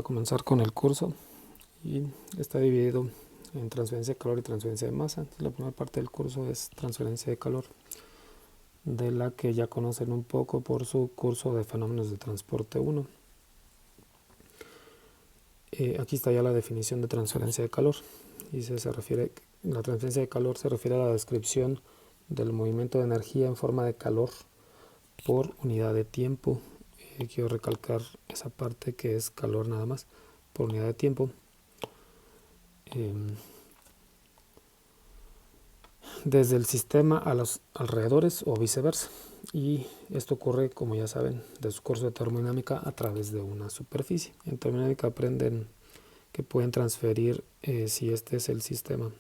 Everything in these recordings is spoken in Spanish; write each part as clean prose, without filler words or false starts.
A comenzar con el curso y está dividido en transferencia de calor y transferencia de masa. Entonces, la primera parte del curso es transferencia de calor, de la que ya conocen un poco por su curso de fenómenos de transporte 1. Aquí está ya la definición de transferencia de calor. La transferencia de calor se refiere a la descripción del movimiento de energía en forma de calor por unidad de tiempo. Quiero recalcar esa parte que es calor nada más por unidad de tiempo. Desde el sistema a los alrededores o viceversa. Y esto ocurre, como ya saben, de su curso de termodinámica a través de una superficie. En termodinámica aprenden que pueden transferir si este es el sistema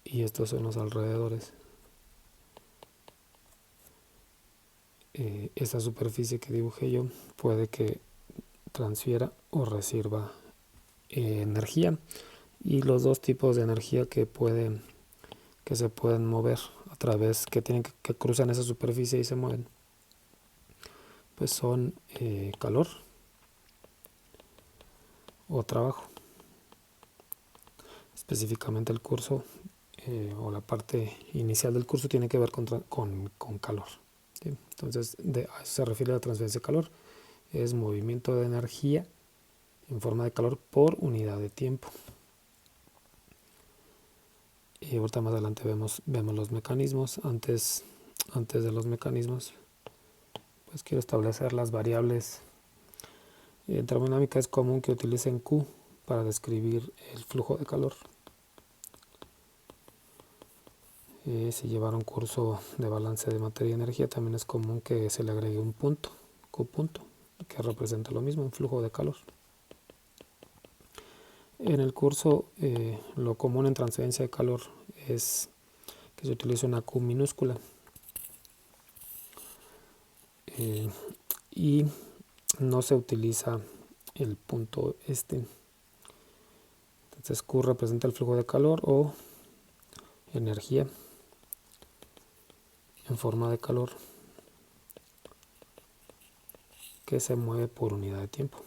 y estos son los alrededores. Esta superficie que dibujé yo puede que transfiera o reciba energía, y los dos tipos de energía que se pueden mover a través, que cruzan esa superficie y se mueven, pues son calor o trabajo. Específicamente el curso o la parte inicial del curso tiene que ver con calor, ¿sí? Entonces a eso se refiere la transferencia de calor, es movimiento de energía en forma de calor por unidad de tiempo. Y ahorita más adelante vemos los mecanismos. Antes de los mecanismos, pues quiero establecer las variables. En termodinámica es común que utilicen Q para describir el flujo de calor. Si llevaron curso de balance de materia y energía, también es común que se le agregue un punto, Q punto, que representa lo mismo, un flujo de calor. En el curso, lo común en transferencia de calor es que se utilice una Q minúscula. Y no se utiliza el punto este. Entonces Q representa el flujo de calor o energía en forma de calor que se mueve por unidad de tiempo.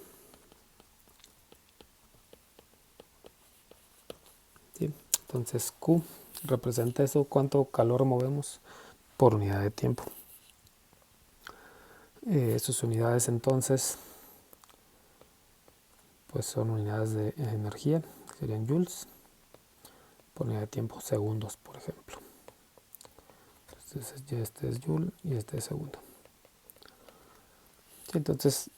¿Sí? Entonces Q representa eso, cuánto calor movemos por unidad de tiempo. Sus unidades entonces pues son unidades de energía, serían joules, por unidad de tiempo segundos, por ejemplo. Entonces este es joule y este es segundo. Sí, entonces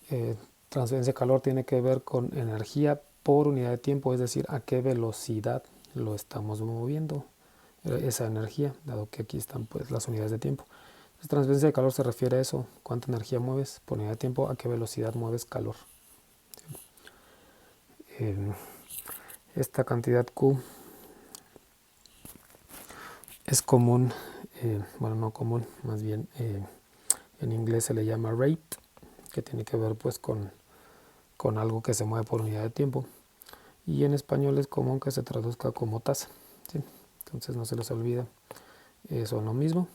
transferencia de calor tiene que ver con energía por unidad de tiempo, es decir, a qué velocidad lo estamos moviendo esa energía, dado que aquí están pues las unidades de tiempo. Entonces, transferencia de calor se refiere a eso, cuánta energía mueves por unidad de tiempo, a qué velocidad mueves calor. Esta cantidad Q es común, bueno, no común, más bien en inglés se le llama rate, que tiene que ver pues con algo que se mueve por unidad de tiempo, y en español es común que se traduzca como tasa, ¿sí? Entonces no se les olvida, son lo mismo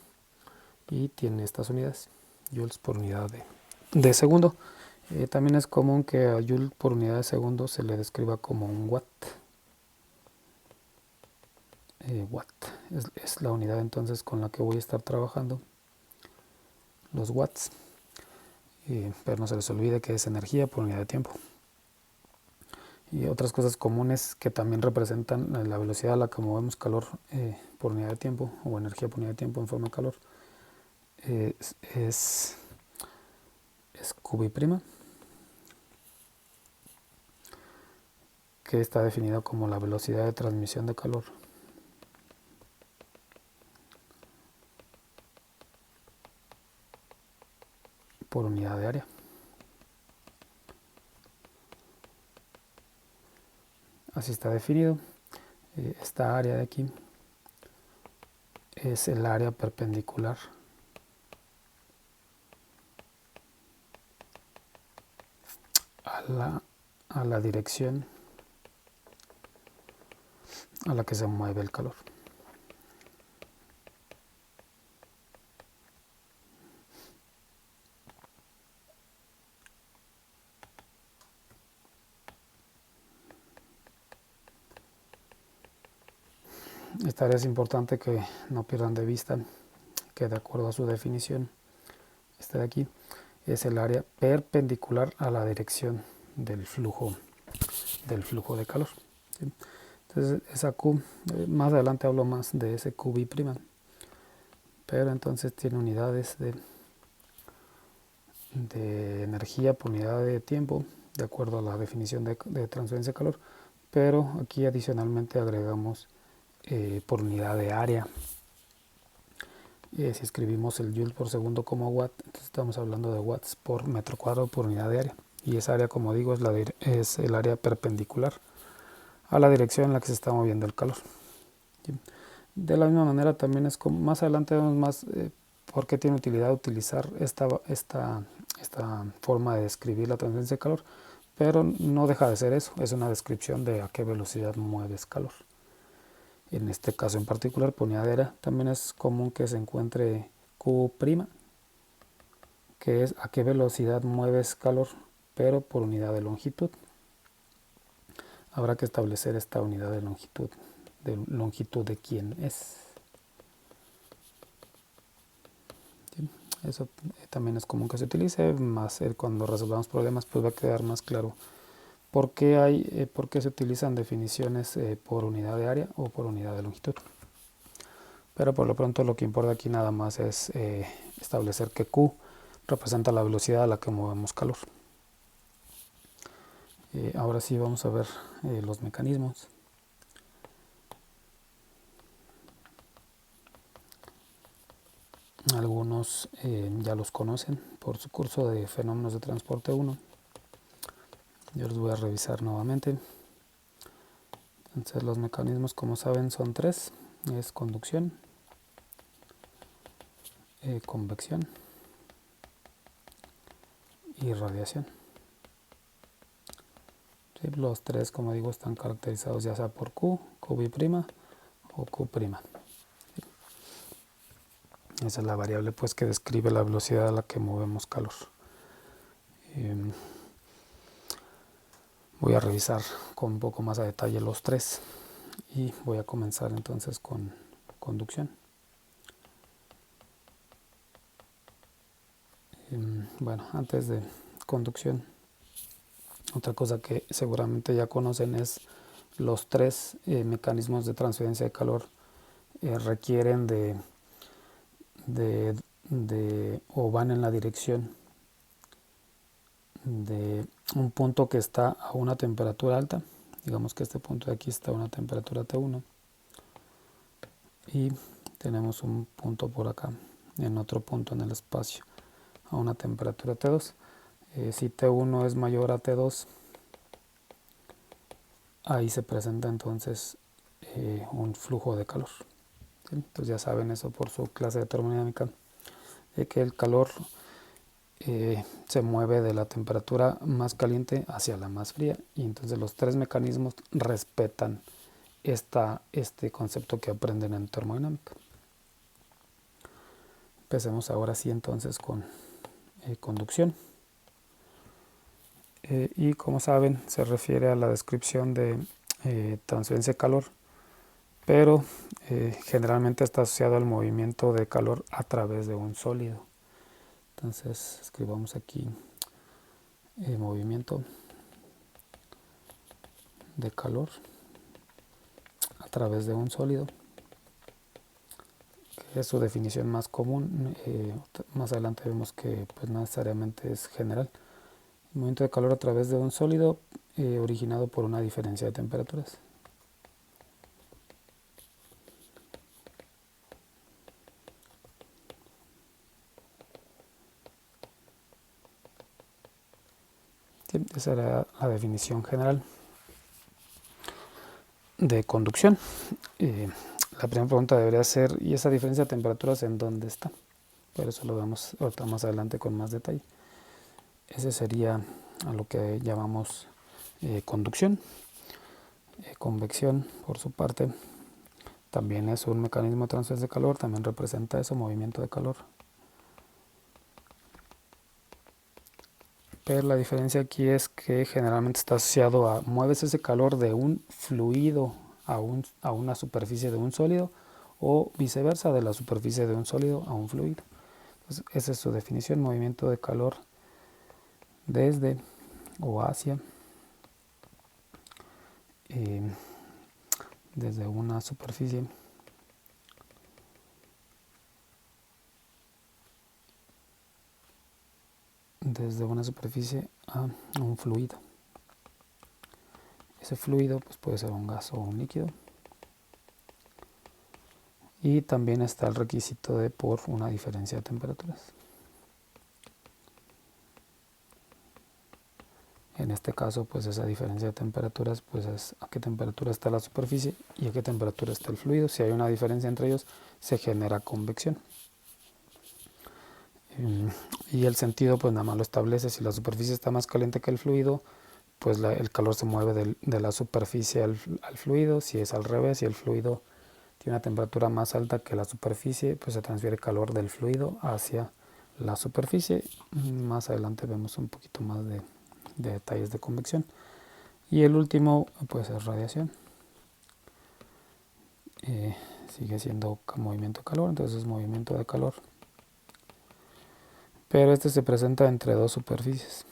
y tiene estas unidades, joules por unidad de segundo. También es común que a joule por unidad de segundo se le describa como un watt. Watt es la unidad entonces con la que voy a estar trabajando, los watts, pero no se les olvide que es energía por unidad de tiempo. Y otras cosas comunes que también representan la velocidad a la que movemos calor por unidad de tiempo, o energía por unidad de tiempo en forma de calor, es QB', que está definida como la velocidad de transmisión de calor por unidad de área. Así está definido. Esta área de aquí es el área perpendicular a la dirección a la que se mueve el calor. esta área es importante que no pierdan de vista que de acuerdo a su definición, esta de aquí, es el área perpendicular a la dirección del flujo de calor. ¿Sí? Entonces esa Q, más adelante hablo más de ese QB', pero entonces tiene unidades de energía por unidad de tiempo, de acuerdo a la definición de transferencia de calor, pero aquí adicionalmente agregamos por unidad de área. Si escribimos el joule por segundo como watt, entonces estamos hablando de watts por metro cuadrado por unidad de área. Y esa área, como digo, es el área perpendicular a la dirección en la que se está moviendo el calor. ¿Sí? De la misma manera también es como, más adelante vemos más por qué tiene utilidad utilizar esta forma de describir la transferencia de calor, pero no deja de ser eso, es una descripción de a qué velocidad mueves calor. En este caso en particular, por unidad de área, también es común que se encuentre Q', que es a qué velocidad mueves calor, pero por unidad de longitud. Habrá que establecer esta unidad de longitud de quién es. ¿Sí? Eso también es común que se utilice, más cuando resolvamos problemas pues va a quedar más claro por qué se utilizan definiciones por unidad de área o por unidad de longitud. Pero por lo pronto lo que importa aquí nada más es establecer que Q representa la velocidad a la que movemos calor. Ahora sí vamos a ver los mecanismos. Algunos ya los conocen por su curso de fenómenos de transporte 1. Yo los voy a revisar nuevamente. Entonces los mecanismos, como saben, son tres. Es conducción, convección y radiación. ¿Sí? Los tres, como digo, están caracterizados ya sea por Q, QB' o Q'. Esa es la variable pues que describe la velocidad a la que movemos calor. Voy a revisar con un poco más a detalle los tres y voy a comenzar entonces con conducción. Bueno, antes de conducción, otra cosa que seguramente ya conocen es los tres mecanismos de transferencia de calor requieren o van en la dirección de un punto que está a una temperatura alta. Digamos que este punto de aquí está a una temperatura T1 y tenemos un punto por acá en otro punto en el espacio a una temperatura T2. Si T1 es mayor a T2, ahí se presenta entonces un flujo de calor. ¿Sí? Entonces ya saben eso por su clase de termodinámica, de que el calor se mueve de la temperatura más caliente hacia la más fría, y entonces los tres mecanismos respetan este concepto que aprenden en termodinámica. Empecemos ahora sí entonces con conducción. Y como saben, se refiere a la descripción de transferencia de calor, pero generalmente está asociado al movimiento de calor a través de un sólido. Entonces escribamos aquí movimiento de calor a través de un sólido, que es su definición más común. Más adelante vemos que pues, no necesariamente es general. El movimiento de calor a través de un sólido originado por una diferencia de temperaturas. Sí, esa era la definición general de conducción. La primera pregunta debería ser, ¿y esa diferencia de temperaturas en dónde está? Pero eso lo vemos ahorita más adelante con más detalle. Ese sería a lo que llamamos conducción. Convección, por su parte, también es un mecanismo de transferencia de calor, también representa eso, movimiento de calor. Pero la diferencia aquí es que generalmente está asociado a mueves ese calor de un fluido a una superficie de un sólido o viceversa, de la superficie de un sólido a un fluido. Entonces, esa es su definición: movimiento de calor desde o hacia desde una superficie a un fluido. Ese fluido pues puede ser un gas o un líquido. Y también está el requisito de por una diferencia de temperaturas. En este caso, pues esa diferencia de temperaturas pues es a qué temperatura está la superficie y a qué temperatura está el fluido. Si hay una diferencia entre ellos, se genera convección. Y el sentido pues nada más lo establece: si la superficie está más caliente que el fluido, pues el calor se mueve de la superficie al fluido. Si es al revés, si el fluido tiene una temperatura más alta que la superficie, pues se transfiere calor del fluido hacia la superficie. Más adelante vemos un poquito más de detalles de convección. Y el último pues es radiación. Sigue siendo movimiento de calor, entonces es movimiento de calor, pero este se presenta entre dos superficies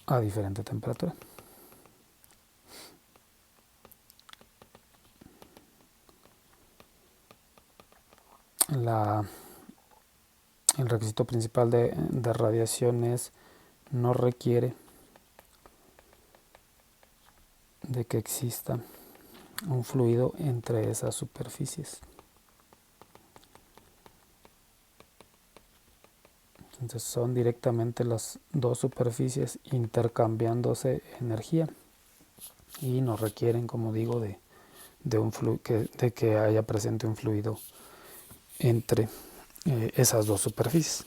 a diferente temperatura. El requisito principal de radiación es: no requiere de que exista un fluido entre esas superficies. Entonces son directamente las dos superficies intercambiándose energía y no requieren, como digo, de que haya presente un fluido entre esas dos superficies.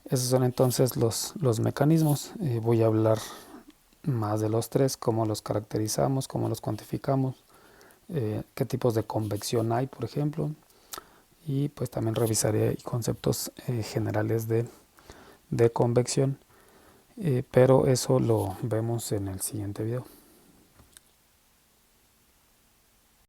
Esos son entonces los mecanismos. Voy a hablar más de los tres: cómo los caracterizamos, cómo los cuantificamos, qué tipos de convección hay, por ejemplo, y pues también revisaré conceptos generales de convección, pero eso lo vemos en el siguiente video.